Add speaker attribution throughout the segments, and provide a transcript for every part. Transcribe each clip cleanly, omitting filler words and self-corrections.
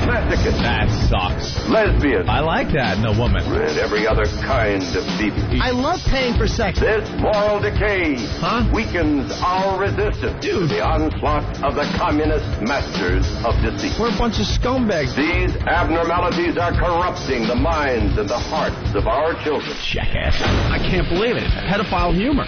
Speaker 1: masochists.
Speaker 2: That sucks.
Speaker 1: Lesbians.
Speaker 2: I like that in a woman.
Speaker 1: And every other kind of deviant.
Speaker 3: I love paying for sex.
Speaker 1: This moral decay weakens our resistance to the onslaught of the communist masters of deceit.
Speaker 3: We're a bunch of scumbags.
Speaker 1: These abnormalities are corrupting the minds and the hearts of our children.
Speaker 2: Jackass.
Speaker 3: I can't believe it. It's pedophile humor.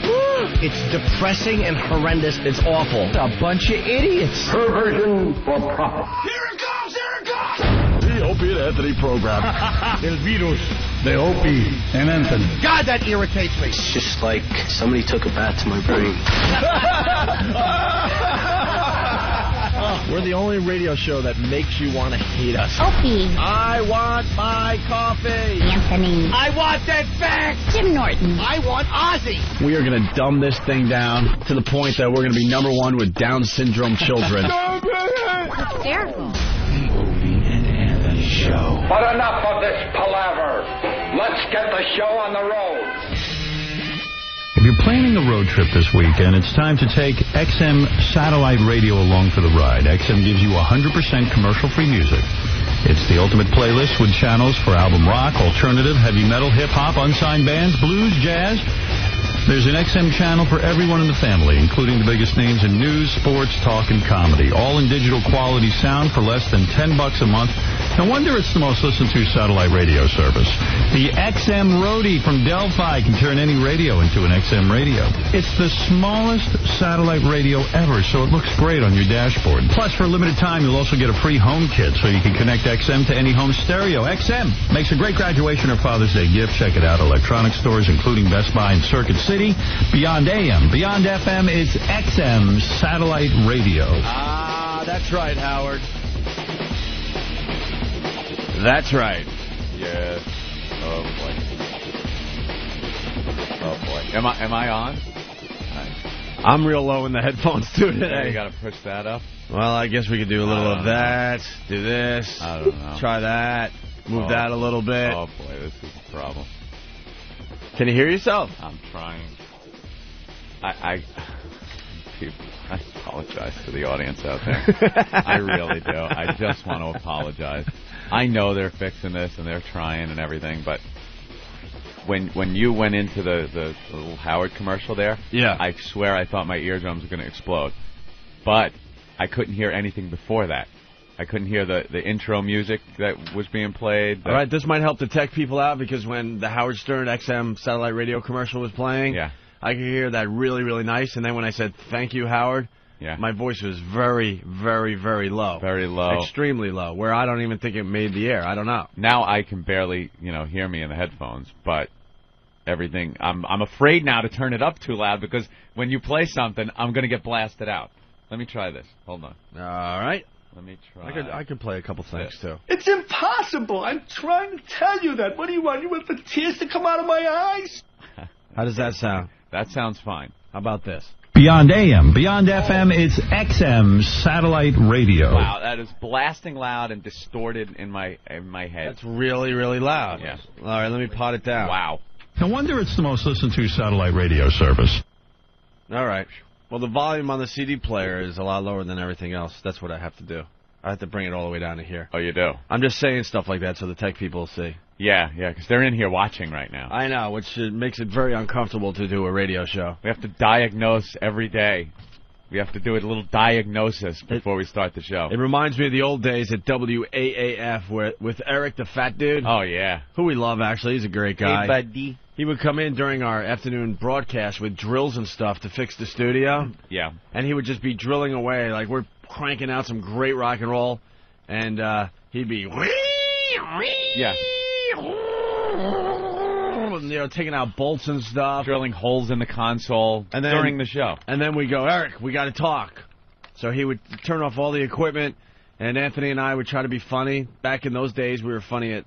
Speaker 3: It's depressing and horrendous. It's awful. A bunch of idiots.
Speaker 1: Perversion for profit.
Speaker 3: Here it comes! Here it comes!
Speaker 4: The Opie and Anthony program.
Speaker 3: El virus.
Speaker 4: The Opie and Anthony.
Speaker 3: God, that irritates me.
Speaker 5: It's just like somebody took a bat to my brain.
Speaker 3: We're the only radio show that makes you want to hate us.
Speaker 6: Opie.
Speaker 3: I want my coffee.
Speaker 6: Anthony.
Speaker 3: I want that fax.
Speaker 6: Jim Norton.
Speaker 3: I want Ozzy.
Speaker 7: We are going to dumb this thing down to the point that we're going to be #1 with Down syndrome children.
Speaker 6: Hysterical.
Speaker 2: The Opie and Anthony Show.
Speaker 1: But enough of this palaver. Let's get the show on the road.
Speaker 4: If you're planning a road trip this weekend, it's time to take XM satellite radio along for the ride. XM gives you 100% commercial-free music. It's the ultimate playlist with channels for album rock, alternative, heavy metal, hip-hop, unsigned bands, blues, jazz. There's an XM channel for everyone in the family, including the biggest names in news, sports, talk, and comedy. All in digital quality sound for less than $10 a month. No wonder it's the most listened to satellite radio service. The XM Roadie from Delphi can turn any radio into an XM radio. It's the smallest satellite radio ever, so it looks great on your dashboard. Plus, for a limited time, you'll also get a free home kit, so you can connect XM to any home stereo. XM makes a great graduation or Father's Day gift. Check it out. Electronic stores, including Best Buy and Circuit City. Beyond AM, Beyond FM is XM satellite radio.
Speaker 7: Ah, that's right, Howard. That's right.
Speaker 2: Yes. Oh, boy. Oh, boy. Am I on? Nice.
Speaker 7: I'm real low in the headphones, too, today.
Speaker 2: Yeah, you got to push that up?
Speaker 7: Well, I guess we could do a little of that, do this,
Speaker 2: I don't know.
Speaker 7: Try that, move that a little bit.
Speaker 2: Oh, boy, this is a problem.
Speaker 7: Can you hear yourself?
Speaker 2: I'm trying. I apologize to the audience out there. I really do. I just want to apologize. I know they're fixing this and they're trying and everything, but when you went into the little Howard commercial there,
Speaker 7: yeah,
Speaker 2: I swear I thought my eardrums were going to explode. But I couldn't hear anything before that. I couldn't hear the intro music that was being played.
Speaker 7: All right, this might help the tech people out, because when the Howard Stern XM satellite radio commercial was playing, I could hear that really, really nice. And then when I said, "Thank you, Howard," my voice was very, very, very low.
Speaker 2: Very low.
Speaker 7: Extremely low, where I don't even think it made the air. I don't know.
Speaker 2: Now I can barely, hear me in the headphones, but everything, I'm afraid now to turn it up too loud, because when you play something, I'm going to get blasted out. Let me try this. Hold on.
Speaker 7: All right.
Speaker 2: Let me try.
Speaker 7: I could play a couple things, too.
Speaker 3: It's impossible. I'm trying to tell you that. What do you want? You want the tears to come out of my eyes?
Speaker 7: How does that sound?
Speaker 2: That sounds fine.
Speaker 7: How about this?
Speaker 4: Beyond AM, Beyond FM, it's XM satellite radio.
Speaker 2: Wow, that is blasting loud and distorted in my head.
Speaker 7: That's really, really loud.
Speaker 2: Yeah.
Speaker 7: All right, let me pot it down.
Speaker 2: Wow.
Speaker 4: No wonder it's the most listened to satellite radio service.
Speaker 7: All right. Well, the volume on the CD player is a lot lower than everything else. That's what I have to do. I have to bring it all the way down to here.
Speaker 2: Oh, you do?
Speaker 7: I'm just saying stuff like that so the tech people will see.
Speaker 2: Yeah, because they're in here watching right now.
Speaker 7: I know, which makes it very uncomfortable to do a radio show.
Speaker 2: We have to diagnose every day. We have to do a little diagnosis before we start the show.
Speaker 7: It reminds me of the old days at WAAF with Eric, the fat dude.
Speaker 2: Oh, yeah.
Speaker 7: Who we love, actually. He's a great guy.
Speaker 2: Hey, buddy.
Speaker 7: He would come in during our afternoon broadcast with drills and stuff to fix the studio.
Speaker 2: Yeah.
Speaker 7: And he would just be drilling away. Like, we're cranking out some great rock and roll. And he'd be...
Speaker 2: Yeah.
Speaker 7: Taking out bolts and stuff.
Speaker 2: Drilling holes in the console during the show. And
Speaker 7: then we go, Eric, we got to talk. So he would turn off all the equipment, and Anthony and I would try to be funny. Back in those days, we were funny at,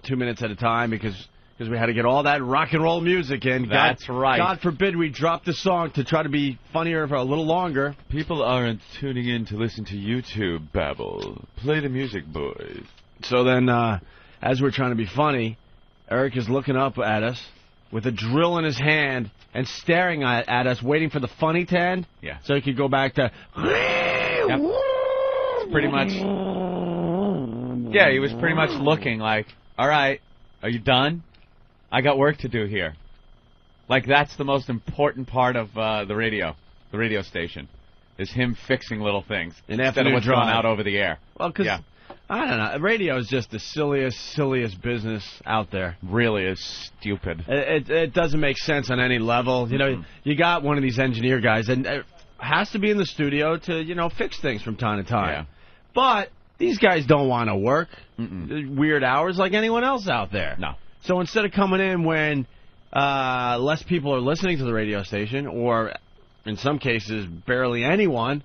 Speaker 7: 2 minutes at a time because we had to get all that rock and roll music in.
Speaker 2: That's right.
Speaker 7: God forbid we dropped the song to try to be funnier for a little longer.
Speaker 2: People aren't tuning in to listen to YouTube babble. Play the music, boys.
Speaker 7: So then, as we're trying to be funny, Eric is looking up at us with a drill in his hand and staring at us, waiting for the funny to end.
Speaker 2: Yeah.
Speaker 7: So he could go back to...
Speaker 2: Yep. Pretty much Yeah, he was pretty much looking like, all right, are you done? I got work to do here. Like, that's the most important part of the radio station, is him fixing little things instead of what's going out over the air.
Speaker 7: Well, because, I don't know, radio is just the silliest business out there.
Speaker 2: Really is stupid.
Speaker 7: It doesn't make sense on any level. You know, you got one of these engineer guys, and it has to be in the studio to, you know, fix things from time to time.
Speaker 2: Yeah.
Speaker 7: But these guys don't want to work weird hours like anyone else out there.
Speaker 2: No.
Speaker 7: So instead of coming in when less people are listening to the radio station, or in some cases barely anyone,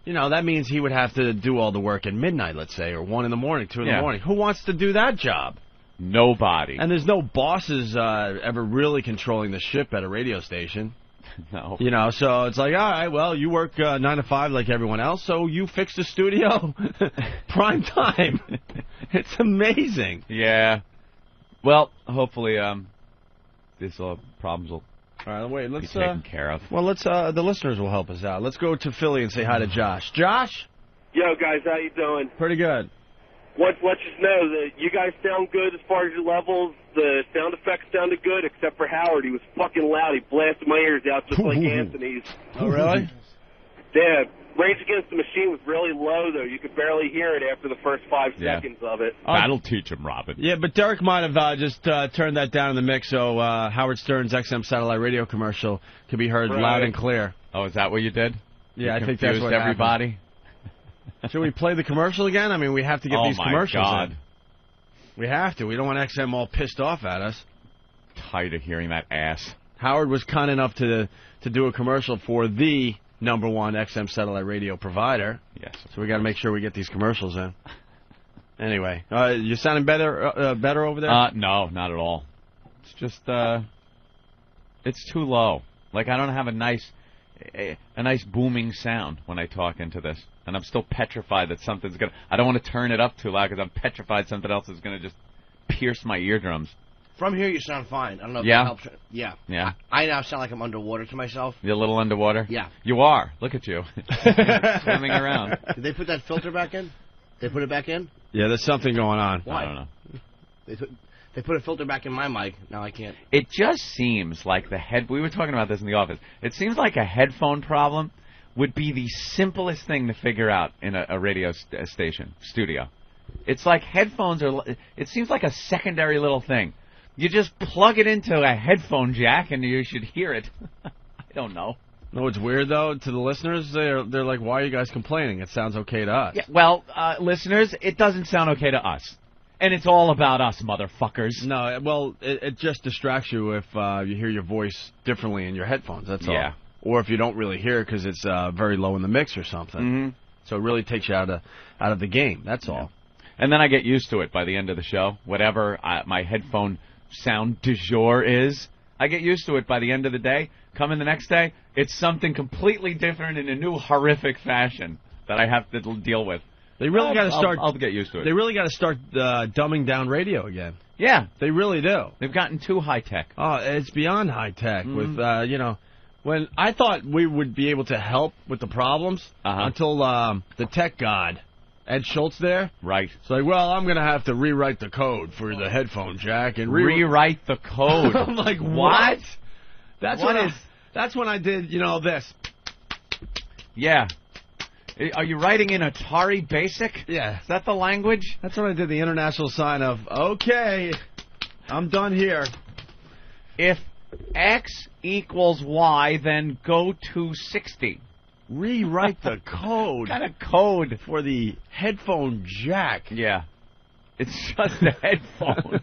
Speaker 7: you know, that means he would have to do all the work at midnight, let's say, or 1 in the morning, 2 in the morning. Who wants to do that job?
Speaker 2: Nobody.
Speaker 7: And there's no bosses ever really controlling the ship at a radio station.
Speaker 2: No.
Speaker 7: You know, so it's like, all right, well, you work 9 to 5 like everyone else, so you fix the studio prime time. It's amazing.
Speaker 2: Yeah. Well, hopefully these problems will be taken care of.
Speaker 7: Well, the listeners will help us out. Let's go to Philly and say hi to Josh. Josh?
Speaker 8: Yo, guys, how you doing?
Speaker 7: Pretty good.
Speaker 8: Let's just know that you guys sound good as far as your levels. The sound effects sounded good, except for Howard. He was fucking loud. He blasted my ears out just like Anthony's.
Speaker 7: Oh, really?
Speaker 8: Yeah. Rage Against the Machine was really low, though. You could barely hear it after the first 5 seconds of it.
Speaker 2: That'll teach him, Robin.
Speaker 7: Yeah, but Derek might have just turned that down in the mix so Howard Stern's XM satellite radio commercial could be heard loud and clear.
Speaker 2: Oh, is that what you did?
Speaker 7: Yeah,
Speaker 2: you
Speaker 7: I think that's what
Speaker 2: everybody.
Speaker 7: Should we play the commercial again? I mean, we have to get these commercials
Speaker 2: God.
Speaker 7: in. We have to. We don't want XM all pissed off at us.
Speaker 2: Tired of hearing that ass.
Speaker 7: Howard was kind enough to do a commercial for the #1 XM satellite radio provider.
Speaker 2: Yes.
Speaker 7: So we got to make sure we get these commercials in. Anyway, you sounding better over there?
Speaker 2: No, not at all. It's just it's too low. Like, I don't have a nice booming sound when I talk into this, and I'm still petrified that something's gonna. I don't want to turn it up too loud because I'm petrified something else is gonna just pierce my eardrums.
Speaker 3: From here, you sound fine. I don't know if that helps. Yeah.
Speaker 2: Yeah.
Speaker 3: I now sound like I'm underwater to myself.
Speaker 2: You're a little underwater?
Speaker 3: Yeah.
Speaker 2: You are. Look at you. Swimming around.
Speaker 3: Did they put that filter back in? They put it back in?
Speaker 7: Yeah, there's something going on.
Speaker 3: Why?
Speaker 2: I don't know.
Speaker 3: They put a filter back in my mic. Now I can't.
Speaker 2: It just seems like we were talking about this in the office. It seems like a headphone problem would be the simplest thing to figure out in a radio station, studio. It's like headphones it seems like a secondary little thing. You just plug it into a headphone jack and you should hear it. I don't know.
Speaker 7: No, it's weird, though, to the listeners. They're like, why are you guys complaining? It sounds okay to us.
Speaker 2: Yeah, well, listeners, it doesn't sound okay to us. And it's all about us, motherfuckers.
Speaker 7: No, well, it just distracts you if you hear your voice differently in your headphones, that's all.
Speaker 2: Yeah.
Speaker 7: Or if you don't really hear it because it's very low in the mix or something.
Speaker 2: Mm-hmm.
Speaker 7: So it really takes you out of the game, that's all.
Speaker 2: And then I get used to it by the end of the show. Whatever my headphone sound du jour is, I get used to it by the end of the day. Come in the next day, it's something completely different in a new horrific fashion that I have to deal with.
Speaker 7: They really got to start.
Speaker 2: I'll get used to it.
Speaker 7: They really got to start dumbing down radio again.
Speaker 2: Yeah,
Speaker 7: they really do.
Speaker 2: They've gotten too high tech.
Speaker 7: Oh, it's beyond high tech. With when I thought we would be able to help with the problems until the tech god Ed Schultz there.
Speaker 2: Right.
Speaker 7: It's like, well, I'm gonna have to rewrite the code for the headphone jack and
Speaker 2: rewrite the code.
Speaker 7: I'm like, what? That's when I did this.
Speaker 2: Yeah. Are you writing in Atari Basic?
Speaker 7: Yeah.
Speaker 2: Is that the language?
Speaker 7: That's when I did the international sign of, okay, I'm done here.
Speaker 2: If X equals Y, then go to 60.
Speaker 7: Rewrite the code.
Speaker 2: What kind of code?
Speaker 7: For the headphone jack.
Speaker 2: Yeah. It's just a headphone.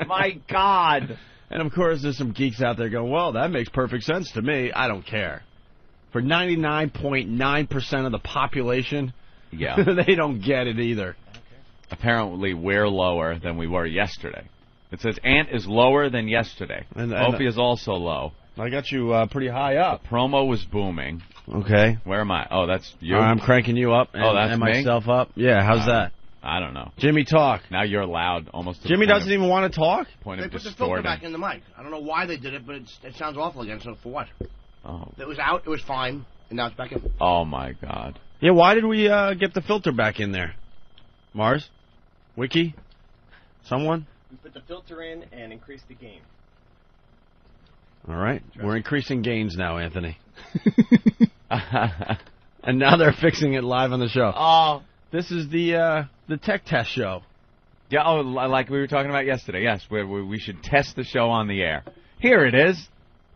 Speaker 2: My God.
Speaker 7: And, of course, there's some geeks out there going, well, that makes perfect sense to me. I don't care. For 99.9% of the population, they don't get it either.
Speaker 2: Apparently, we're lower than we were yesterday. It says Ant is lower than yesterday. And Opie is also low.
Speaker 7: I got you pretty high up.
Speaker 2: The promo was booming.
Speaker 7: Okay.
Speaker 2: Where am I? Oh, that's you.
Speaker 7: I'm cranking you up and
Speaker 2: me?
Speaker 7: myself up. Yeah, how's that?
Speaker 2: I don't know.
Speaker 7: Jimmy, talk.
Speaker 2: Now you're loud almost to
Speaker 7: Jimmy doesn't even want to talk?
Speaker 3: They put the filter back in the mic. I don't know why they did it, but it sounds awful again, so for what?
Speaker 2: Oh.
Speaker 3: It was out, it was fine, and now it's back in.
Speaker 2: Oh, my God.
Speaker 7: Yeah, why did we get the filter back in there? Mars? Wiki? Someone?
Speaker 3: We put the filter in and increase the gain.
Speaker 7: All right. We're increasing gains now, Anthony. And now they're fixing it live on the show.
Speaker 2: Oh.
Speaker 7: This is the tech test show.
Speaker 2: Yeah, like we were talking about yesterday. Yes, we should test the show on the air. Here it is.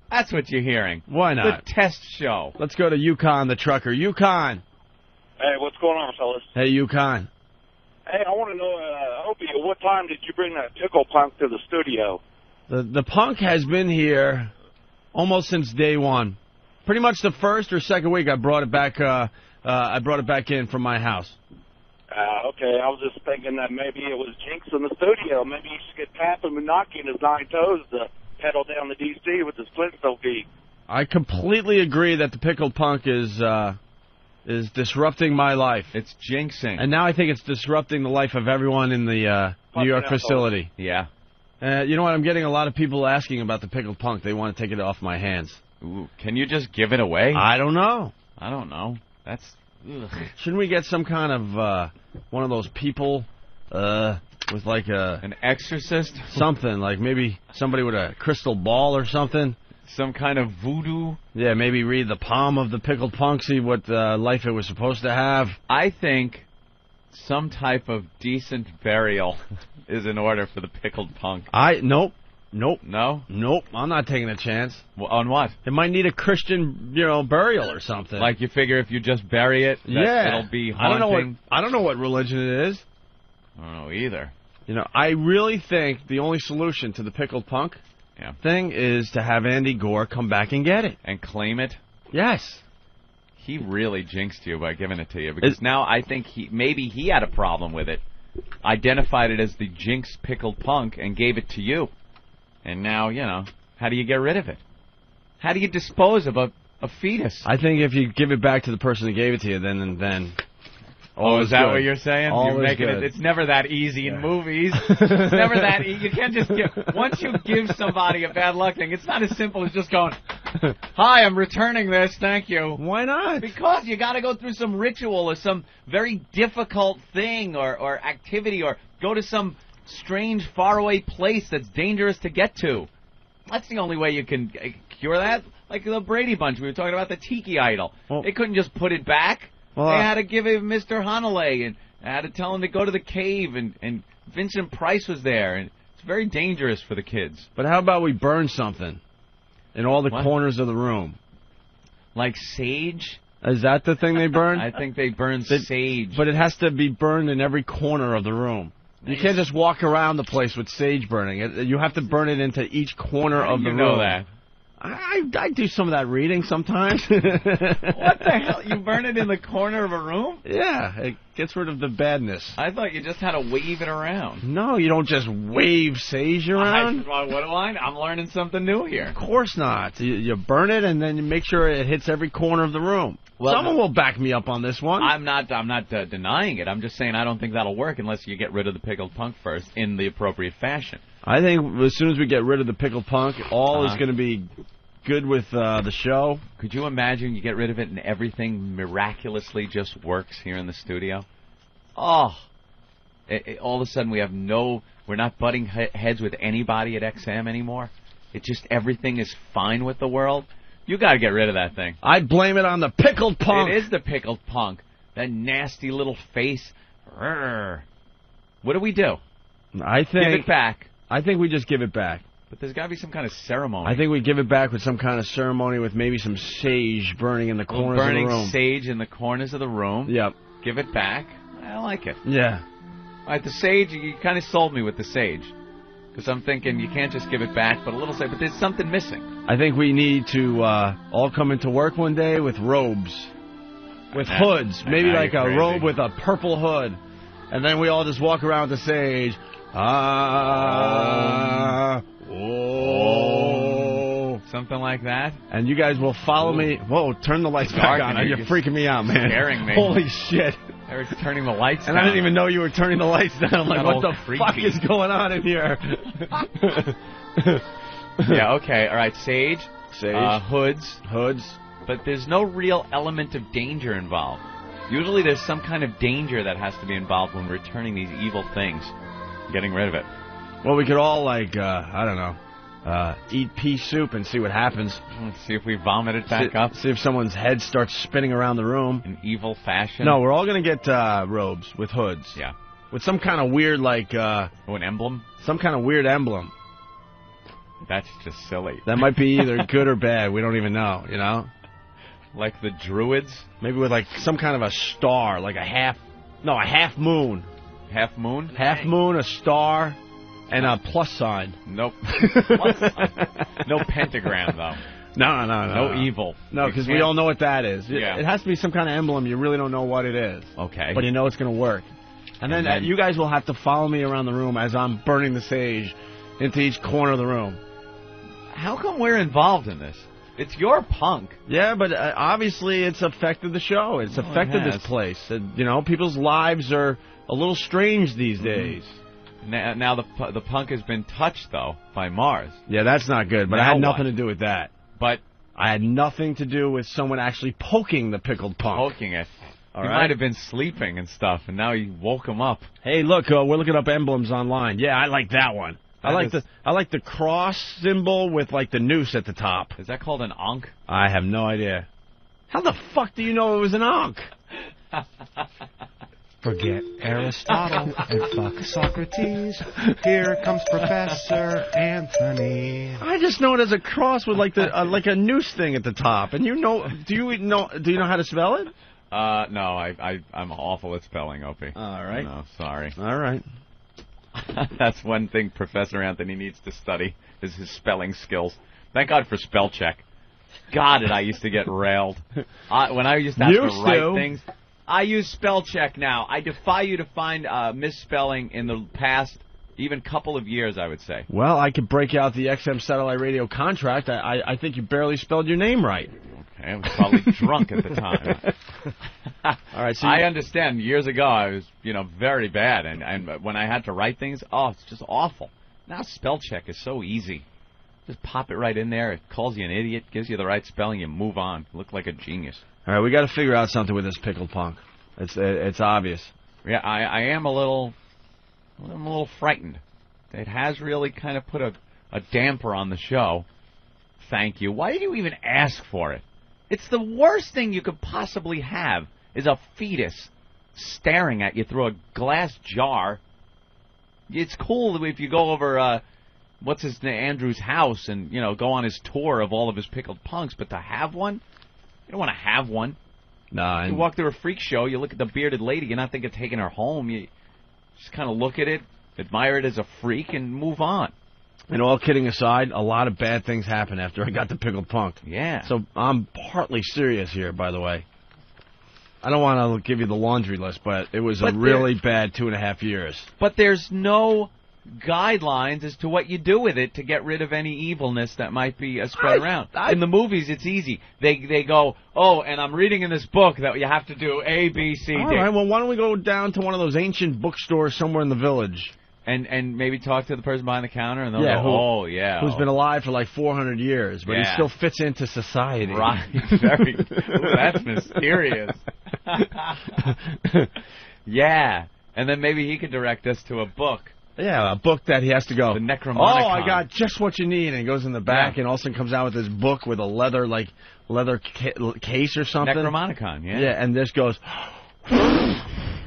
Speaker 2: That's what you're hearing.
Speaker 7: Why not?
Speaker 2: The test show.
Speaker 7: Let's go to Yukon the trucker. Yukon.
Speaker 9: Hey, what's going on, fellas?
Speaker 7: Hey, Yukon.
Speaker 9: Hey, I want to know, Opie, at what time did you bring that Pickled Punk to the studio?
Speaker 7: The punk has been here almost since day one. Pretty much the first or second week I brought it back. I brought it back in from my house.
Speaker 9: Okay, I was just thinking that maybe it was Jinx in the studio. Maybe he should get tapping and knocking his 9 toes to pedal down the DC with his Flintstone feet.
Speaker 7: I completely agree that the Pickled Punk is disrupting my life.
Speaker 2: It's jinxing.
Speaker 7: And now I think it's disrupting the life of everyone in the New York facility.
Speaker 2: Yeah.
Speaker 7: You know what? I'm getting a lot of people asking about the Pickled Punk. They want to take it off my hands.
Speaker 2: Ooh, can you just give it away?
Speaker 7: I don't know.
Speaker 2: That's... Ugh.
Speaker 7: Shouldn't we get some kind of one of those people with like
Speaker 2: an exorcist?
Speaker 7: Something, like maybe somebody with a crystal ball or something.
Speaker 2: Some kind of voodoo?
Speaker 7: Yeah, maybe read the palm of the Pickled Punk, see what life it was supposed to have.
Speaker 2: I think some type of decent burial is in order for the Pickled Punk.
Speaker 7: Nope.
Speaker 2: No?
Speaker 7: Nope, I'm not taking a chance.
Speaker 2: Well, on what?
Speaker 7: It might need a Christian, burial or something.
Speaker 2: Like you figure if you just bury it, it'll be haunting?
Speaker 7: I don't know what religion it is.
Speaker 2: I don't know either.
Speaker 7: I really think the only solution to the Pickled Punk thing is to have Andy Gore come back and get it.
Speaker 2: And claim it?
Speaker 7: Yes.
Speaker 2: He really jinxed you by giving it to you, because now I think maybe he had a problem with it, identified it as the Jinx Pickled Punk, and gave it to you. And now, how do you get rid of it? How do you dispose of a fetus?
Speaker 7: I think if you give it back to the person who gave it to you, then
Speaker 2: all is that
Speaker 7: good.
Speaker 2: What you're saying?
Speaker 7: All
Speaker 2: you're making
Speaker 7: good.
Speaker 2: It's never that easy in movies. It's never that easy. You can't just once you give somebody a bad luck thing, it's not as simple as just going, "Hi, I'm returning this, thank you."
Speaker 7: Why not?
Speaker 2: Because you got to go through some ritual or some very difficult thing or activity, or go to some strange, faraway place that's dangerous to get to. That's the only way you can cure that. Like the Brady Bunch, we were talking about the tiki idol.
Speaker 7: Well,
Speaker 2: they couldn't just put it back. They had to give it Mr. Hanalei, and had to tell him to go to the cave, and Vincent Price was there, and it's very dangerous for the kids.
Speaker 7: But how about we burn something in all the corners of the room?
Speaker 2: Like sage?
Speaker 7: Is that the thing they burn?
Speaker 2: I think they burn sage.
Speaker 7: But it has to be burned in every corner of the room. You can't just walk around the place with sage burning. You have to burn it into each corner of the room.
Speaker 2: You know that.
Speaker 7: I do some of that reading sometimes.
Speaker 2: What the hell? You burn it in the corner of a room?
Speaker 7: Yeah, it gets rid of the badness.
Speaker 2: I thought you just had to wave it around.
Speaker 7: No, you don't just wave sage around.
Speaker 2: What do I know? I'm learning something new here.
Speaker 7: Of course not. You burn it, and then you make sure it hits every corner of the room. Well, someone will back me up on this one.
Speaker 2: I'm not denying it. I'm just saying I don't think that'll work unless you get rid of the Pickled Punk first in the appropriate fashion.
Speaker 7: I think as soon as we get rid of the Pickled Punk, all is going to be good with the show.
Speaker 2: Could you imagine you get rid of it and everything miraculously just works here in the studio? Oh, all of a sudden we're not butting heads with anybody at XM anymore. It just, everything is fine with the world. You got to get rid of that thing.
Speaker 7: I blame it on the Pickled Punk.
Speaker 2: It is the Pickled Punk. That nasty little face. Rrr. What do we do? Give it back.
Speaker 7: I think we just give it back.
Speaker 2: But there's got to be some kind of ceremony.
Speaker 7: I think we give it back with some kind of ceremony with maybe some sage burning in the corners of the room.
Speaker 2: Burning sage in the corners of the room.
Speaker 7: Yep.
Speaker 2: Give it back. I like it.
Speaker 7: Yeah.
Speaker 2: All right, the sage, you kind of sold me with the sage. Because I'm thinking you can't just give it back, but a little sage. But there's something missing.
Speaker 7: I think we need to all come into work one day with robes. With hoods. Maybe like a robe with a purple hood. And then we all just walk around with the sage.
Speaker 2: Something like that.
Speaker 7: And you guys will follow me. Whoa, turn the lights back on. You're freaking me out, man.
Speaker 2: Scaring me.
Speaker 7: Holy shit.
Speaker 2: They were turning the lights down.
Speaker 7: And I didn't even know you were turning the lights down. I'm like, what the fuck is going on in here?
Speaker 2: Yeah, okay. All right, sage.
Speaker 7: Sage.
Speaker 2: Hoods.
Speaker 7: Hoods.
Speaker 2: But there's no real element of danger involved. Usually there's some kind of danger that has to be involved when returning these evil things, getting rid of it.
Speaker 7: Well, we could all, like, I don't know, eat pea soup and see what happens.
Speaker 2: Let's see if we vomit it back up.
Speaker 7: See if someone's head starts spinning around the room.
Speaker 2: In evil fashion?
Speaker 7: No, we're all going to get robes with hoods.
Speaker 2: Yeah.
Speaker 7: With some kind of weird, like...
Speaker 2: an emblem?
Speaker 7: Some kind of weird emblem.
Speaker 2: That's just silly.
Speaker 7: That might be either good or bad. We don't even know, you know?
Speaker 2: Like the Druids?
Speaker 7: Maybe with, like, some kind of a star, like a half moon.
Speaker 2: Half moon?
Speaker 7: Half moon, a star, and a plus sign.
Speaker 2: Nope. Plus sign. No pentagram, though.
Speaker 7: No.
Speaker 2: No evil.
Speaker 7: No, because we all know what that is.
Speaker 2: Yeah.
Speaker 7: It has to be some kind of emblem. You really don't know what it is.
Speaker 2: Okay.
Speaker 7: But you know it's going to work. And then you guys will have to follow me around the room as I'm burning the sage into each corner of the room.
Speaker 2: How come we're involved in this? It's your punk.
Speaker 7: Yeah, but obviously it's affected the show. It's affected this place. You know, people's lives are a little strange these days.
Speaker 2: Now the punk has been touched, though, by Mars.
Speaker 7: Yeah, that's not good, but I had nothing to do with that.
Speaker 2: But
Speaker 7: I had nothing to do with someone actually poking the pickled punk.
Speaker 2: Poking it.
Speaker 7: All
Speaker 2: he
Speaker 7: right.
Speaker 2: might have been sleeping and stuff, and now you woke him up.
Speaker 7: Hey, look, we're looking up emblems online. Yeah, I like that one. I like the cross symbol with, like, the noose at the top.
Speaker 2: Is that called an Ankh?
Speaker 7: I have no idea. How the fuck do you know it was an Ankh?
Speaker 10: Forget Aristotle and fuck Socrates. Here comes Professor Anthony.
Speaker 7: I just know it as a cross with, like, the like a noose thing at the top. And do you know how to spell it?
Speaker 2: No, I'm awful at spelling, Opie.
Speaker 7: All right.
Speaker 2: No, sorry.
Speaker 7: All right.
Speaker 2: That's one thing Professor Anthony needs to study, is his spelling skills. Thank God for spell check. God, did I used to get railed. When I used to have to write things, I use spell check now. I defy you to find misspelling in the past, even couple of years, I would say.
Speaker 7: Well, I could break out the XM Satellite Radio contract. I think you barely spelled your name right.
Speaker 2: Okay, I was probably drunk at the time.
Speaker 7: All right, so
Speaker 2: I understand. Years ago, I was, very bad, and when I had to write things, it's just awful. Now spell check is so easy. Just pop it right in there. It calls you an idiot, gives you the right spelling, you move on. You look like a genius.
Speaker 7: All right, we got to figure out something with this pickled punk. It's obvious.
Speaker 2: Yeah, I am a little frightened. It has really kind of put a damper on the show. Thank you. Why did you even ask for it? It's the worst thing you could possibly have is a fetus staring at you through a glass jar. It's cool if you go over what's his name, Andrew's house, and go on his tour of all of his pickled punks. But to have one, you don't want to have one.
Speaker 7: No,
Speaker 2: you walk through a freak show, you look at the bearded lady, you're not thinking of taking her home. You just kind of look at it, admire it as a freak, and move on.
Speaker 7: And all kidding aside, a lot of bad things happened after I got the pickled punk.
Speaker 2: Yeah.
Speaker 7: So I'm partly serious here, by the way. I don't want to give you the laundry list, but it was a really bad 2.5 years.
Speaker 2: But there's no guidelines as to what you do with it to get rid of any evilness that might be spread around. In the movies, it's easy. They go, and I'm reading in this book that you have to do A, B, C, D.
Speaker 7: All right, well, why don't we go down to one of those ancient bookstores somewhere in the village?
Speaker 2: And maybe talk to the person behind the counter, and they'll go, who's
Speaker 7: been alive for like 400 years, but he still fits into society.
Speaker 2: Right, very good. Ooh, that's mysterious. Yeah, and then maybe he could direct us to a book.
Speaker 7: Yeah, a book that he has to go,
Speaker 2: the Necromonicon.
Speaker 7: Oh, I got just what you need, and he goes in the back, and all of a sudden comes out with this book with a leather case or something.
Speaker 2: Necromonicon, yeah.
Speaker 7: Yeah, and this goes,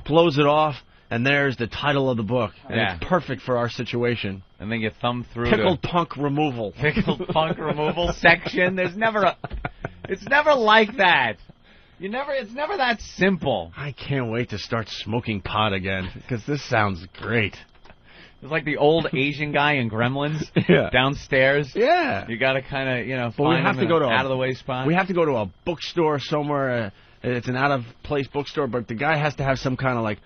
Speaker 7: blows it off. And there's the title of the book. And it's perfect for our situation.
Speaker 2: And then you thumb through
Speaker 7: Pickled Punk Removal.
Speaker 2: Pickled Punk Removal section. There's never it's never like that. It's never that simple.
Speaker 7: I can't wait to start smoking pot again, because this sounds great.
Speaker 2: It's like the old Asian guy in Gremlins downstairs.
Speaker 7: Yeah.
Speaker 2: You got to kind of,
Speaker 7: but
Speaker 2: find
Speaker 7: we have
Speaker 2: him
Speaker 7: to go to
Speaker 2: out of the way spot.
Speaker 7: We have to go to a bookstore somewhere. It's an out-of-place bookstore, but the guy has to have some kind of like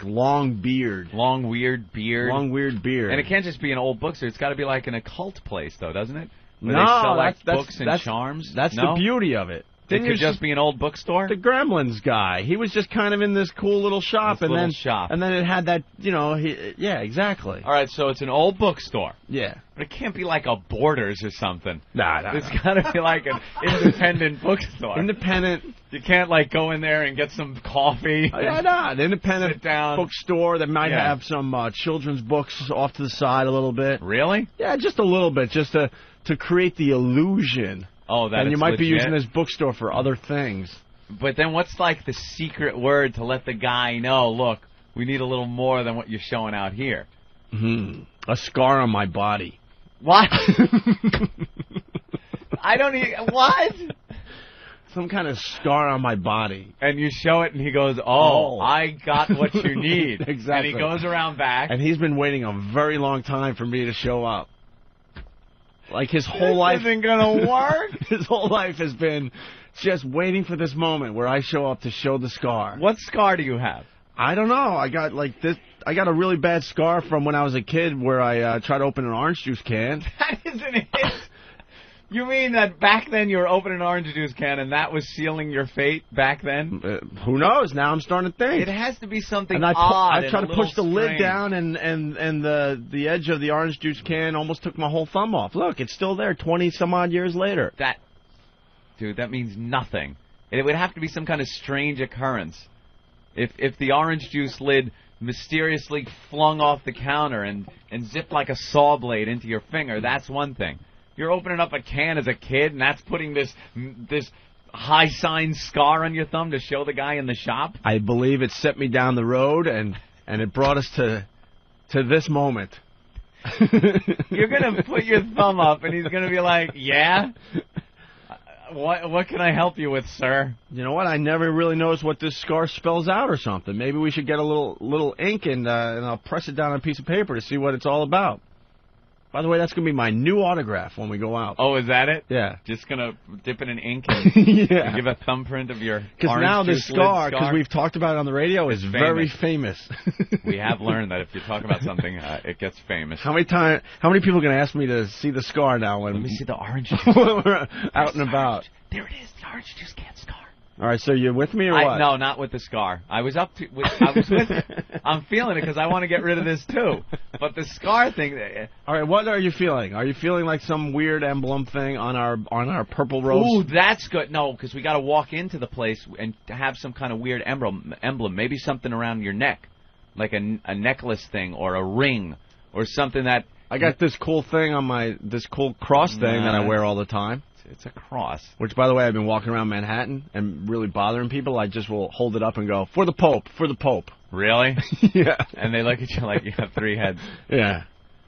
Speaker 7: long beard.
Speaker 2: Long, weird beard.
Speaker 7: Long, weird beard.
Speaker 2: And it can't just be an old bookstore. It's got to be like an occult place, though, doesn't it? Where
Speaker 7: no,
Speaker 2: they sell,
Speaker 7: that's
Speaker 2: books and charms.
Speaker 7: That's the beauty of it.
Speaker 2: It could just be an old bookstore?
Speaker 7: The Gremlins guy. He was just kind of in this cool little shop. And then it had that, yeah, exactly.
Speaker 2: All right, so it's an old bookstore.
Speaker 7: Yeah.
Speaker 2: But it can't be like a Borders or something.
Speaker 7: Nah.
Speaker 2: It's got to be like an independent bookstore.
Speaker 7: Independent.
Speaker 2: You can't, go in there and get some coffee.
Speaker 7: Why not? Independent bookstore that might have some children's books off to the side a little bit.
Speaker 2: Really?
Speaker 7: Yeah, just a little bit, just to create the illusion.
Speaker 2: Oh, that
Speaker 7: and you might
Speaker 2: legit?
Speaker 7: be using this bookstore for other things.
Speaker 2: But then what's the secret word to let the guy know, look, we need a little more than what you're showing out here?
Speaker 7: A scar on my body.
Speaker 2: What? I don't even... What?
Speaker 7: Some kind of scar on my body.
Speaker 2: And you show it, and he goes, oh, I got what you need.
Speaker 7: Exactly.
Speaker 2: And he goes around back.
Speaker 7: And he's been waiting a very long time for me to show up. Like his whole life
Speaker 2: isn't gonna work.
Speaker 7: His whole life has been just waiting for this moment where I show up to show the scar.
Speaker 2: What scar do you have?
Speaker 7: I don't know. I got this. I got a really bad scar from when I was a kid where I tried to open an orange juice can.
Speaker 2: That isn't it. You mean that back then you were opening an orange juice can and that was sealing your fate back then?
Speaker 7: Who knows? Now I'm starting to think.
Speaker 2: It has to be something
Speaker 7: and
Speaker 2: odd.
Speaker 7: I tried to push the lid down and the edge of the orange juice can almost took my whole thumb off. Look, it's still there 20-some-odd years later.
Speaker 2: Dude, that means nothing. It would have to be some kind of strange occurrence. If the orange juice lid mysteriously flung off the counter and zipped like a saw blade into your finger, that's one thing. You're opening up a can as a kid, and that's putting this high sign scar on your thumb to show the guy in the shop?
Speaker 7: I believe it set me down the road, and it brought us to this moment.
Speaker 2: You're going to put your thumb up, and he's going to be like, yeah? What can I help you with, sir?
Speaker 7: You know what? I never really noticed what this scar spells out or something. Maybe we should get a little ink and I'll press it down on a piece of paper to see what it's all about. By the way, that's going to be my new autograph when we go out.
Speaker 2: Oh, is that it?
Speaker 7: Yeah.
Speaker 2: Just going to dip it in ink and give a thumbprint of your orange juice lid scar?
Speaker 7: Because now this scar, because we've talked about it on the radio, is very famous.
Speaker 2: We have learned that if you talk about something, it gets famous.
Speaker 7: How many people are going to ask me to see the scar now?
Speaker 2: Let me see the orange juice.
Speaker 7: When we're out and about.
Speaker 2: There it is, the orange juice can scar.
Speaker 7: All right, so you're with me or what?
Speaker 2: No, not with the scar. I was with it. I'm feeling it because I want to get rid of this too. But the scar thing.
Speaker 7: All right, what are you feeling? Are you feeling like some weird emblem thing on our purple robes?
Speaker 2: Ooh, that's good. No, because we got to walk into the place and have some kind of weird emblem. Maybe something around your neck, like a necklace thing or a ring or something that.
Speaker 7: I got this cool thing on this cool cross thing that I wear all the time.
Speaker 2: It's a cross.
Speaker 7: Which, by the way, I've been walking around Manhattan and really bothering people. I just will hold it up and go, for the Pope, for the Pope.
Speaker 2: Really?
Speaker 7: Yeah.
Speaker 2: And they look at you like you have 3 heads.
Speaker 7: Yeah.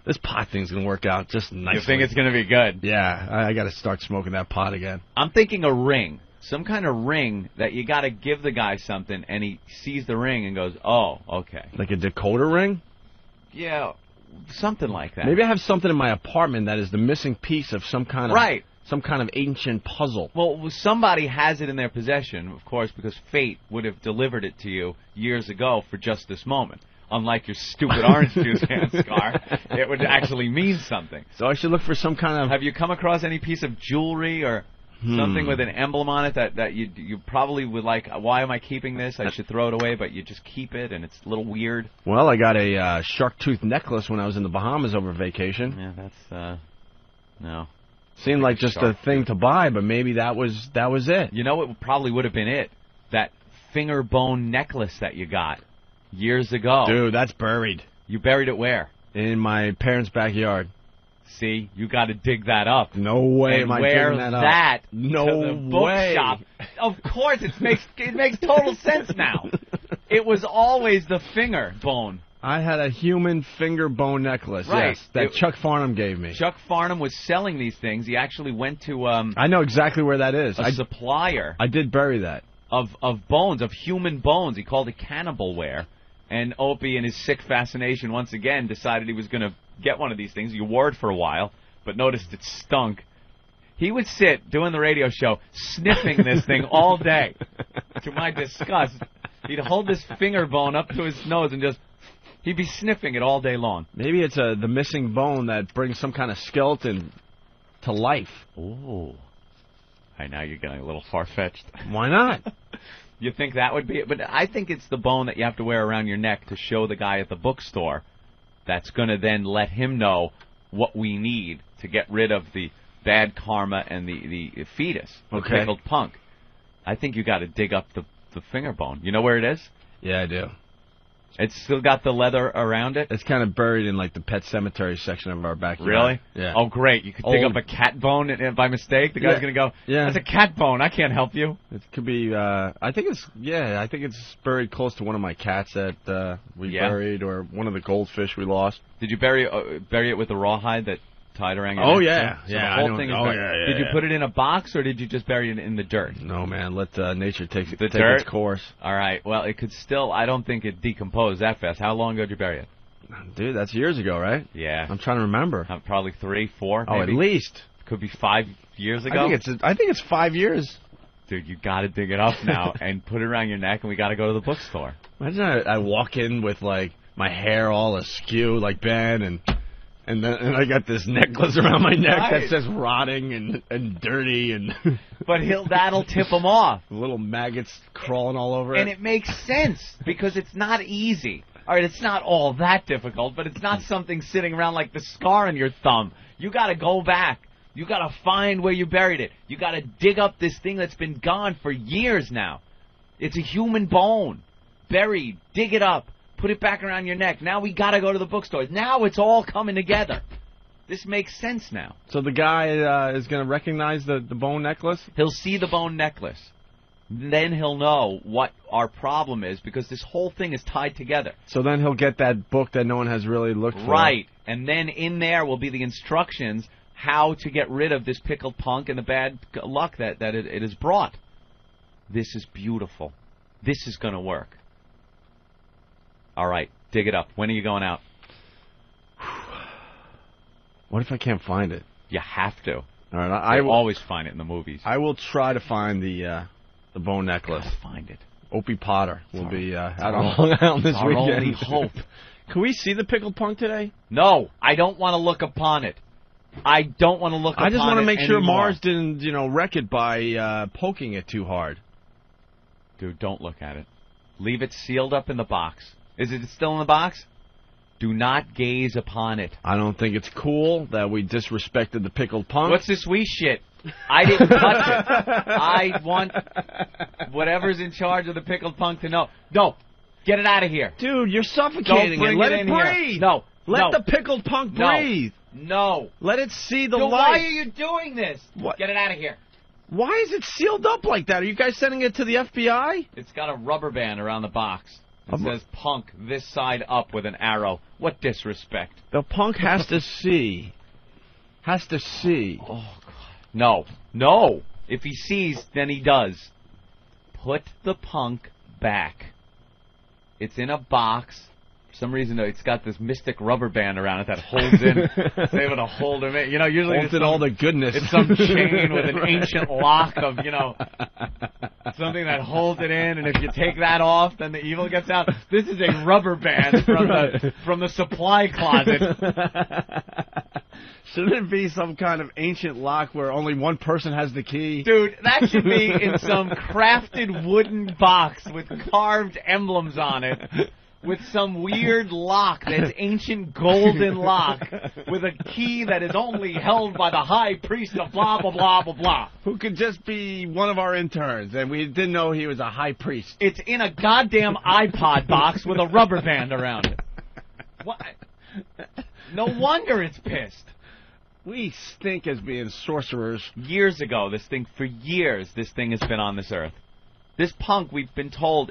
Speaker 7: This pot thing's going to work out just nicely.
Speaker 2: You think it's going to be good?
Speaker 7: Yeah. I got to start smoking that pot again.
Speaker 2: I'm thinking a ring. Some kind of ring that you got to give the guy something, and he sees the ring and goes, oh, okay.
Speaker 7: Like a decoder ring?
Speaker 2: Yeah, something like that.
Speaker 7: Maybe I have something in my apartment that is the missing piece of some kind of...
Speaker 2: Right.
Speaker 7: Some kind of ancient puzzle.
Speaker 2: Well, somebody has it in their possession, of course, because fate would have delivered it to you years ago for just this moment. Unlike your stupid orange juice can scar, it would actually mean something.
Speaker 7: So I should look for some kind of...
Speaker 2: Have you come across any piece of jewelry or something with an emblem on it that you probably would like, why am I keeping this? I should throw it away, but you just keep it, and it's a little weird.
Speaker 7: Well, I got a shark tooth necklace when I was in the Bahamas over vacation.
Speaker 2: Yeah, that's... no.
Speaker 7: Seemed like just a thing to buy, but maybe that was it.
Speaker 2: You know what probably would have been it? That finger bone necklace that you got years ago.
Speaker 7: Dude, that's buried.
Speaker 2: You buried it where?
Speaker 7: In my parents' backyard.
Speaker 2: See, you got to dig that up.
Speaker 7: No way am I digging that up.
Speaker 2: No to the bookshop. Of course, it makes total sense now. It was always the finger bone.
Speaker 7: I had a human finger bone necklace,
Speaker 2: right.
Speaker 7: Yes, that Chuck Farnham gave me.
Speaker 2: Chuck Farnham was selling these things. He actually went to...
Speaker 7: I know exactly where that is.
Speaker 2: A supplier.
Speaker 7: I did bury that.
Speaker 2: Of bones, of human bones. He called it cannibalware. And Opie, in his sick fascination, once again, decided he was going to get one of these things. He wore it for a while, but noticed it stunk. He would sit, doing the radio show, sniffing this thing all day. To my disgust, he'd hold this finger bone up to his nose and just... He'd be sniffing it all day long.
Speaker 7: Maybe it's the missing bone that brings some kind of skeleton to life.
Speaker 2: Ooh. I know you're getting a little far-fetched.
Speaker 7: Why not?
Speaker 2: You think that would be it? But I think it's the bone that you have to wear around your neck to show the guy at the bookstore that's going to then let him know what we need to get rid of the bad karma and the fetus, the pickled punk. I think you got to dig up the finger bone. You know where it is?
Speaker 7: Yeah, I do.
Speaker 2: It's still got the leather around it?
Speaker 7: It's kind of buried in, like, the pet cemetery section of our backyard.
Speaker 2: Really?
Speaker 7: Yeah.
Speaker 2: Oh, great. You could dig up a cat bone by mistake? The guy's going to go, that's a cat bone. I can't help you.
Speaker 7: It could be, I think it's buried close to one of my cats that we buried, or one of the goldfish we lost.
Speaker 2: Did you bury it with the rawhide that tied around your neck?
Speaker 7: Oh, yeah.
Speaker 2: So the whole thing is buried. Did you put it in a box, or did you just bury it in the dirt?
Speaker 7: No, man. Let nature take
Speaker 2: dirt?
Speaker 7: its course.
Speaker 2: All right. Well, it could still, I don't think it decomposed that fast. How long ago did you bury it?
Speaker 7: Dude, that's years ago, right?
Speaker 2: Yeah.
Speaker 7: I'm trying to remember.
Speaker 2: Probably 3, 4,
Speaker 7: maybe. Oh, at least.
Speaker 2: Could be 5 years ago.
Speaker 7: I think it's 5 years.
Speaker 2: Dude, you got to dig it up now and put it around your neck, and we got to go to the bookstore.
Speaker 7: Imagine I walk in with, like, my hair all askew like Ben, and then I got this necklace around my neck that says rotting and dirty and.
Speaker 2: But that'll tip him off.
Speaker 7: Little maggots crawling all over it.
Speaker 2: And it makes sense because it's not easy. All right, it's not all that difficult, but it's not something sitting around like the scar on your thumb. You got to go back. You got to find where you buried it. You got to dig up this thing that's been gone for years now. It's a human bone, buried. Dig it up. Put it back around your neck. Now we got to go to the bookstore. Now it's all coming together. This makes sense now.
Speaker 7: So the guy is going to recognize the bone necklace?
Speaker 2: He'll see the bone necklace. Then he'll know what our problem is because this whole thing is tied together.
Speaker 7: So then he'll get that book that no one has really looked for.
Speaker 2: Right. And then in there will be the instructions how to get rid of this pickled punk and the bad luck that it has brought. This is beautiful. This is going to work. All right, dig it up. When are you going out?
Speaker 7: What if I can't find it?
Speaker 2: You have to.
Speaker 7: All right, I will
Speaker 2: always find it in the movies.
Speaker 7: I will try to find the bone necklace.
Speaker 2: Find it.
Speaker 7: Opie Potter will be out on Long Island this weekend.
Speaker 2: Our only hope.
Speaker 7: Can we see the pickled punk today?
Speaker 2: No, I don't want to look upon it. I don't want to look upon it.
Speaker 7: I just want to make sure
Speaker 2: anymore.
Speaker 7: Mars didn't, wreck it by poking it too hard.
Speaker 2: Dude, don't look at it. Leave it sealed up in the box. Is it still in the box? Do not gaze upon it.
Speaker 7: I don't think it's cool that we disrespected the pickled punk.
Speaker 2: What's this we shit? I didn't touch it. I want whatever's in charge of the pickled punk to know. No, get it out of here.
Speaker 7: Dude, you're suffocating it. Let it breathe.
Speaker 2: Here. No.
Speaker 7: Let the pickled punk breathe.
Speaker 2: No.
Speaker 7: Let it see the
Speaker 2: light.
Speaker 7: Why
Speaker 2: are you doing this?
Speaker 7: What?
Speaker 2: Get it out of here.
Speaker 7: Why is it sealed up like that? Are you guys sending it to the FBI?
Speaker 2: It's got a rubber band around the box. It says punk this side up with an arrow. What disrespect.
Speaker 7: The punk has to see. Has to see.
Speaker 2: Oh, God. No. If he sees, then he does. Put the punk back. It's in a box. For some reason, it's got this mystic rubber band around it that holds in. It's able to hold him in. Usually
Speaker 7: holds in all the goodness.
Speaker 2: It's some chain with an ancient lock of, something that holds it in. And if you take that off, then the evil gets out. This is a rubber band from the supply closet.
Speaker 7: Shouldn't it be some kind of ancient lock where only one person has the key?
Speaker 2: Dude, that should be in some crafted wooden box with carved emblems on it. With some weird lock that's ancient golden lock with a key that is only held by the high priest of blah, blah, blah, blah, blah.
Speaker 7: Who could just be one of our interns, and we didn't know he was a high priest.
Speaker 2: It's in a goddamn iPod box with a rubber band around it. What? No wonder it's pissed.
Speaker 7: We stink as being sorcerers.
Speaker 2: Years ago, this thing has been on this earth. This punk, we've been told,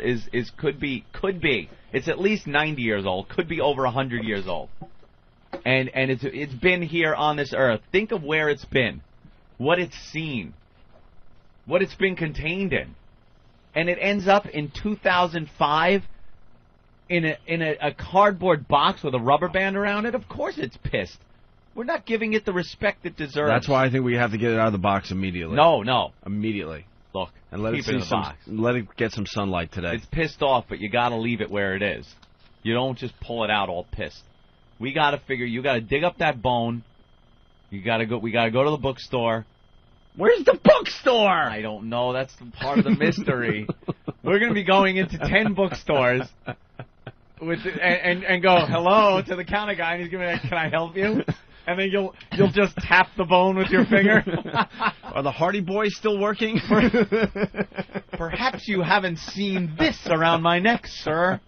Speaker 2: could be. It's at least 90 years old. Could be over 100 years old. And it's been here on this earth. Think of where it's been, what it's seen, what it's been contained in, and it ends up in 2005 in a cardboard box with a rubber band around it. Of course, it's pissed. We're not giving it the respect it deserves.
Speaker 7: That's why I think we have to get it out of the box immediately.
Speaker 2: No,
Speaker 7: immediately.
Speaker 2: Look,
Speaker 7: and let
Speaker 2: keep it in the box.
Speaker 7: Let it get some sunlight today.
Speaker 2: It's pissed off, but you got to leave it where it is. You don't just pull it out all pissed. We got to figure. You got to dig up that bone. We got to go to the bookstore.
Speaker 7: Where's the bookstore?
Speaker 2: I don't know. That's part of the mystery. We're going to be going into 10 bookstores and go hello to the counter guy, and he's giving, can I help you? And then you'll just tap the bone with your finger.
Speaker 7: Are the Hardy Boys still working?
Speaker 2: Perhaps you haven't seen this around my neck, sir.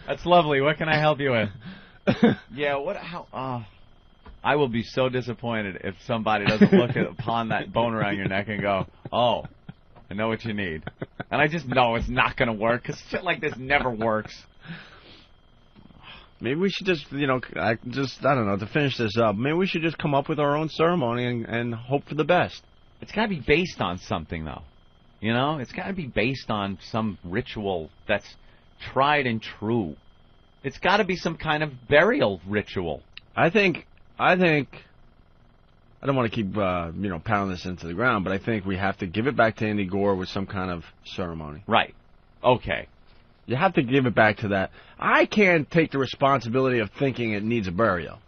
Speaker 2: That's lovely. What can I help you with? Yeah. I will be so disappointed if somebody doesn't look upon that bone around your neck and go, oh, I know what you need. And I just know it's not going to work, because shit like this never works.
Speaker 7: Maybe we should just, I don't know, to finish this up, maybe we should just come up with our own ceremony and hope for the best.
Speaker 2: It's got to be based on something, though. It's got to be based on some ritual that's tried and true. It's got to be some kind of burial ritual.
Speaker 7: I think, I don't want to keep, pounding this into the ground, but I think we have to give it back to Andy Gore with some kind of ceremony.
Speaker 2: Right. Okay.
Speaker 7: You have to give it back to that. I can't take the responsibility of thinking it needs a burial.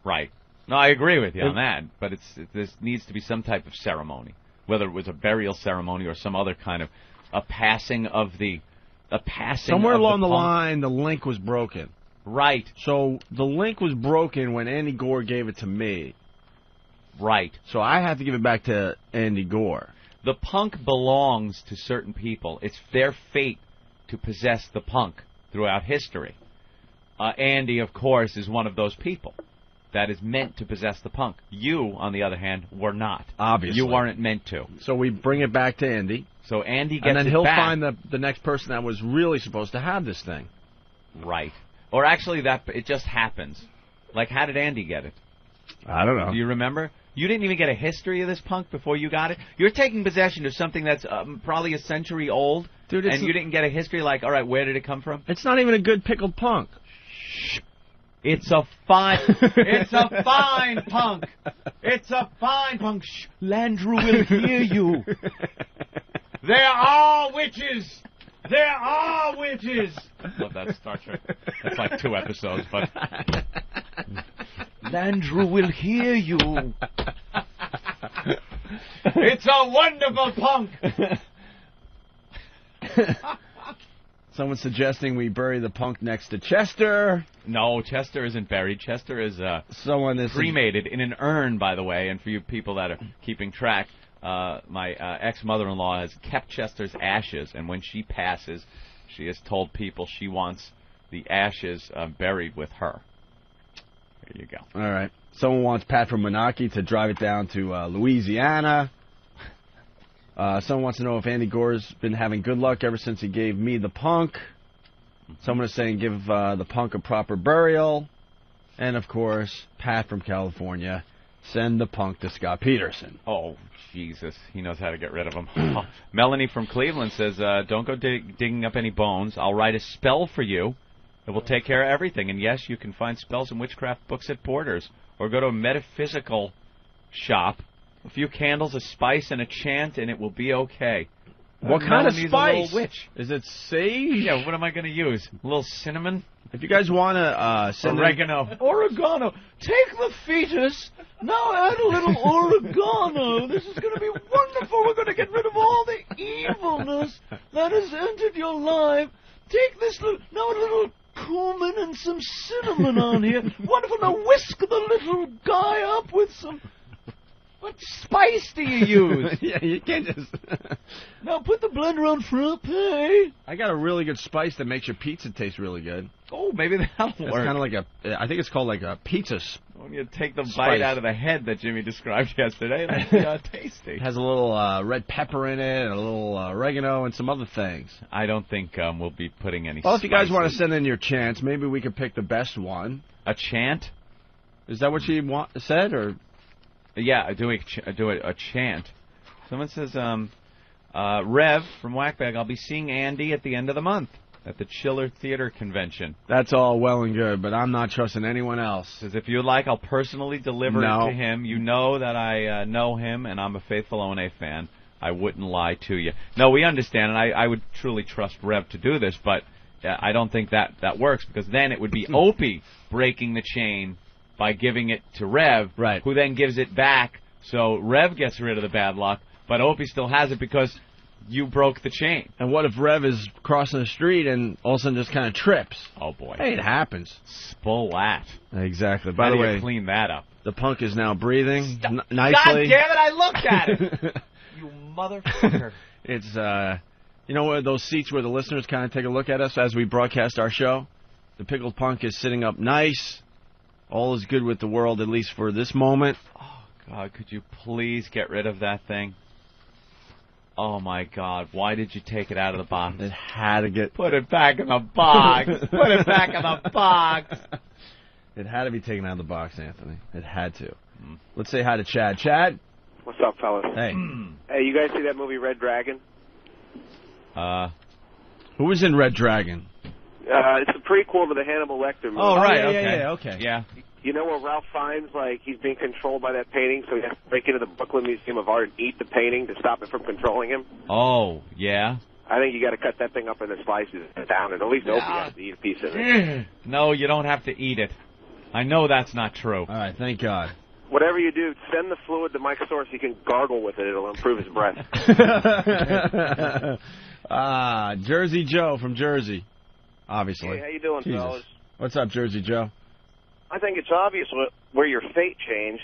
Speaker 2: Right. No, I agree with you on that, but there needs to be some type of ceremony, whether it was a burial ceremony or some other kind of a passing of the
Speaker 7: somewhere along the line, the link was broken.
Speaker 2: Right.
Speaker 7: So the link was broken when Andy Gore gave it to me.
Speaker 2: Right.
Speaker 7: So I have to give it back to Andy Gore.
Speaker 2: The punk belongs to certain people. It's their fate to possess the punk throughout history. Andy, of course, is one of those people that is meant to possess the punk. You, on the other hand, were not.
Speaker 7: Obviously.
Speaker 2: You weren't meant to.
Speaker 7: So we bring it back to Andy.
Speaker 2: So Andy gets it back.
Speaker 7: And then he'll find the next person that was really supposed to have this thing.
Speaker 2: Right. Or actually, it just happens. Like, how did Andy get it?
Speaker 7: I don't know.
Speaker 2: Do you remember? You didn't even get a history of this punk before you got it? You're taking possession of something that's probably a century old, dude, and you didn't get a history like, all right, where did it come from?
Speaker 7: It's not even a good pickled punk.
Speaker 2: Shh. It's a fine punk. It's a fine punk. Shh. Landrew will hear you. There are witches. There are witches. Love that Star Trek. That's like 2 episodes, but... Landrew will hear you. It's a wonderful punk.
Speaker 7: Someone's suggesting we bury the punk next to Chester.
Speaker 2: No, Chester isn't buried. Chester is cremated in an urn, by the way. And for you people that are keeping track, my ex-mother-in-law has kept Chester's ashes, and when she passes, she has told people she wants the ashes buried with her. There you go.
Speaker 7: All right. Someone wants Pat from Moonachie to drive it down to Louisiana. Someone wants to know if Andy Gore's been having good luck ever since he gave me the punk. Someone is saying give the punk a proper burial. And, of course, Pat from California, send the punk to Scott Peterson.
Speaker 2: Oh, Jesus. He knows how to get rid of him. Melanie from Cleveland says, don't go digging up any bones. I'll write a spell for you. It will take care of everything. And, yes, you can find spells and witchcraft books at Porter's. Or go to a metaphysical shop. A few candles, a spice, and a chant, and it will be okay.
Speaker 7: What kind of spice?
Speaker 2: A little witch.
Speaker 7: Is it sage?
Speaker 2: Yeah, what am I going to use? A little cinnamon?
Speaker 7: If you guys want to send
Speaker 2: oregano. Oregano. Take the fetus. Now add a little oregano. This is going to be wonderful. We're going to get rid of all the evilness that has entered your life. Take this a little cumin and some cinnamon on here. Wonderful. Now whisk the little guy up with some... What spice do you use?
Speaker 7: Yeah, you can't just...
Speaker 2: Now put the blender on frappe.
Speaker 7: I got a really good spice that makes your pizza taste really good.
Speaker 2: Oh, maybe that'll work. It's
Speaker 7: kind of like I think it's called like a pizza
Speaker 2: When you take the bite out of the head that Jimmy described yesterday, that's tasty.
Speaker 7: It has a little red pepper in it, and a little oregano, and some other things.
Speaker 2: I don't think we'll be putting any
Speaker 7: Well, if you guys want to send in your chants, maybe we could pick the best one.
Speaker 2: A chant?
Speaker 7: Is that what you said, or...
Speaker 2: Yeah, do a chant. Someone says, Rev from Whackbag, I'll be seeing Andy at the end of the month at the Chiller Theater Convention.
Speaker 7: That's all well and good, but I'm not trusting anyone else.
Speaker 2: Says, if you like, I'll personally deliver it to him. You know that I know him, and I'm a faithful O&A fan. I wouldn't lie to you. No, we understand, and I would truly trust Rev to do this, but I don't think that works, because then it would be Opie breaking the chain by giving it to Rev,
Speaker 7: right,
Speaker 2: who then gives it back, so Rev gets rid of the bad luck, But Opie still has it because you broke the chain.
Speaker 7: And what if Rev is crossing the street and all of a sudden just kind of trips?
Speaker 2: Oh, boy.
Speaker 7: Hey, it happens.
Speaker 2: Splat.
Speaker 7: Exactly. By
Speaker 2: How
Speaker 7: the
Speaker 2: do
Speaker 7: way,
Speaker 2: you clean that up?
Speaker 7: the punk is now breathing nicely.
Speaker 2: God damn it, I looked at it! You motherfucker.
Speaker 7: It's, you know, those seats where the listeners kind of take a look at us as we broadcast our show? The Pickled Punk is sitting up nice. All is good with the world, at least for this moment.
Speaker 2: Oh, God, could you please get rid of that thing? Oh, my God. Why did you take it out of the box?
Speaker 7: It had to get...
Speaker 2: Put it back in the box. Put it back in the box.
Speaker 7: It had to be taken out of the box, Anthony. It had to. Let's say hi to Chad. Chad?
Speaker 11: What's up, fellas?
Speaker 7: Hey.
Speaker 11: Hey, you guys see that movie Red Dragon?
Speaker 7: Who was in Red Dragon?
Speaker 11: It's a prequel to the Hannibal Lecter movie.
Speaker 7: Oh, right. Okay.
Speaker 2: Yeah.
Speaker 11: You know where Ralph finds, like, he's being controlled by that painting, so he has to break into the Brooklyn Museum of Art and eat the painting to stop it from controlling him?
Speaker 2: Oh, yeah?
Speaker 11: I think you got to cut that thing up into slices and down, and at least Opie has to eat a piece of it.
Speaker 2: No, you don't have to eat it. I know that's not true.
Speaker 7: All right, thank God.
Speaker 11: Whatever you do, send the fluid to Mike Source. He can gargle with it. It'll improve his breath.
Speaker 7: Jersey Joe from Jersey, obviously.
Speaker 11: Hey, how you doing, fellas?
Speaker 7: What's up, Jersey Joe?
Speaker 11: I think it's obvious where your fate changed.